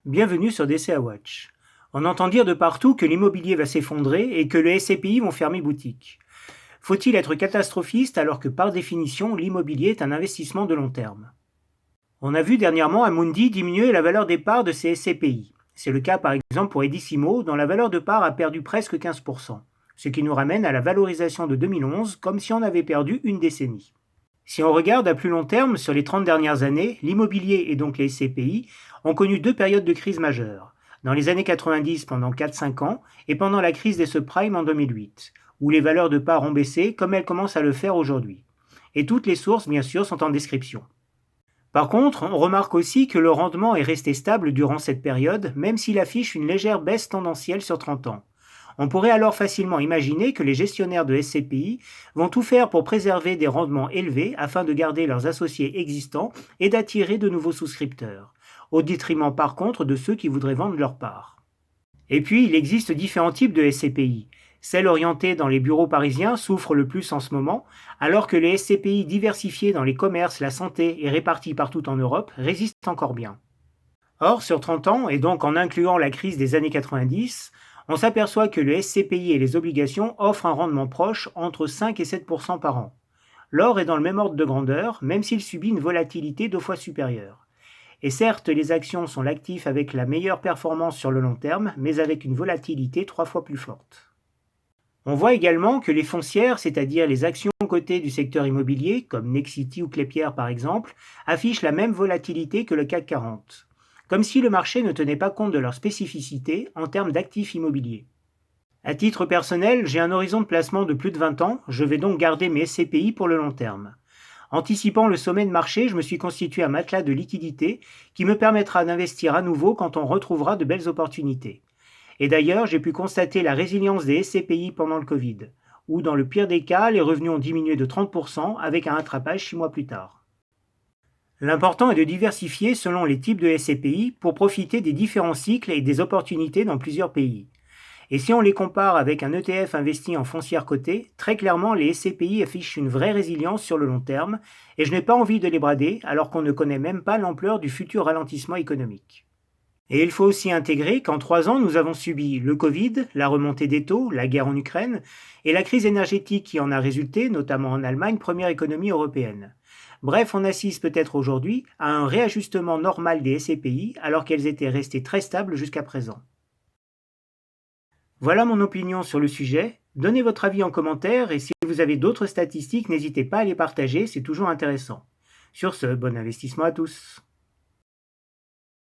Bienvenue sur DCA Watch. On entend dire de partout que l'immobilier va s'effondrer et que les SCPI vont fermer boutique. Faut-il être catastrophiste alors que par définition l'immobilier est un investissement de long terme? On a vu dernièrement Amundi diminuer la valeur des parts de ces SCPI. C'est le cas par exemple pour Edissimo dont la valeur de part a perdu presque 15%, ce qui nous ramène à la valorisation de 2011 comme si on avait perdu une décennie. Si on regarde à plus long terme, sur les 30 dernières années, l'immobilier et donc les SCPI ont connu deux périodes de crise majeures. Dans les années 90 pendant 4-5 ans et pendant la crise des subprimes en 2008, où les valeurs de parts ont baissé comme elles commencent à le faire aujourd'hui. Et toutes les sources, bien sûr, sont en description. Par contre, on remarque aussi que le rendement est resté stable durant cette période, même s'il affiche une légère baisse tendancielle sur 30 ans. On pourrait alors facilement imaginer que les gestionnaires de SCPI vont tout faire pour préserver des rendements élevés afin de garder leurs associés existants et d'attirer de nouveaux souscripteurs, au détriment par contre de ceux qui voudraient vendre leur part. Et puis, il existe différents types de SCPI. Celles orientées dans les bureaux parisiens souffrent le plus en ce moment, alors que les SCPI diversifiés dans les commerces, la santé et répartis partout en Europe résistent encore bien. Or, sur 30 ans, et donc en incluant la crise des années 90, on s'aperçoit que le SCPI et les obligations offrent un rendement proche entre 5 et 7% par an. L'or est dans le même ordre de grandeur, même s'il subit une volatilité 2 fois supérieure. Et certes, les actions sont l'actif avec la meilleure performance sur le long terme, mais avec une volatilité 3 fois plus forte. On voit également que les foncières, c'est-à-dire les actions cotées du secteur immobilier, comme Nexity ou Klépierre par exemple, affichent la même volatilité que le CAC 40. Comme si le marché ne tenait pas compte de leur spécificité en termes d'actifs immobiliers. À titre personnel, j'ai un horizon de placement de plus de 20 ans, je vais donc garder mes SCPI pour le long terme. Anticipant le sommet de marché, je me suis constitué un matelas de liquidité qui me permettra d'investir à nouveau quand on retrouvera de belles opportunités. Et d'ailleurs, j'ai pu constater la résilience des SCPI pendant le Covid, où dans le pire des cas, les revenus ont diminué de 30% avec un rattrapage 6 mois plus tard. L'important est de diversifier selon les types de SCPI pour profiter des différents cycles et des opportunités dans plusieurs pays. Et si on les compare avec un ETF investi en foncière cotée, très clairement les SCPI affichent une vraie résilience sur le long terme et je n'ai pas envie de les brader alors qu'on ne connaît même pas l'ampleur du futur ralentissement économique. Et il faut aussi intégrer qu'en 3 ans, nous avons subi le Covid, la remontée des taux, la guerre en Ukraine et la crise énergétique qui en a résulté, notamment en Allemagne, première économie européenne. Bref, on assiste peut-être aujourd'hui à un réajustement normal des SCPI alors qu'elles étaient restées très stables jusqu'à présent. Voilà mon opinion sur le sujet. Donnez votre avis en commentaire et si vous avez d'autres statistiques, n'hésitez pas à les partager, c'est toujours intéressant. Sur ce, bon investissement à tous.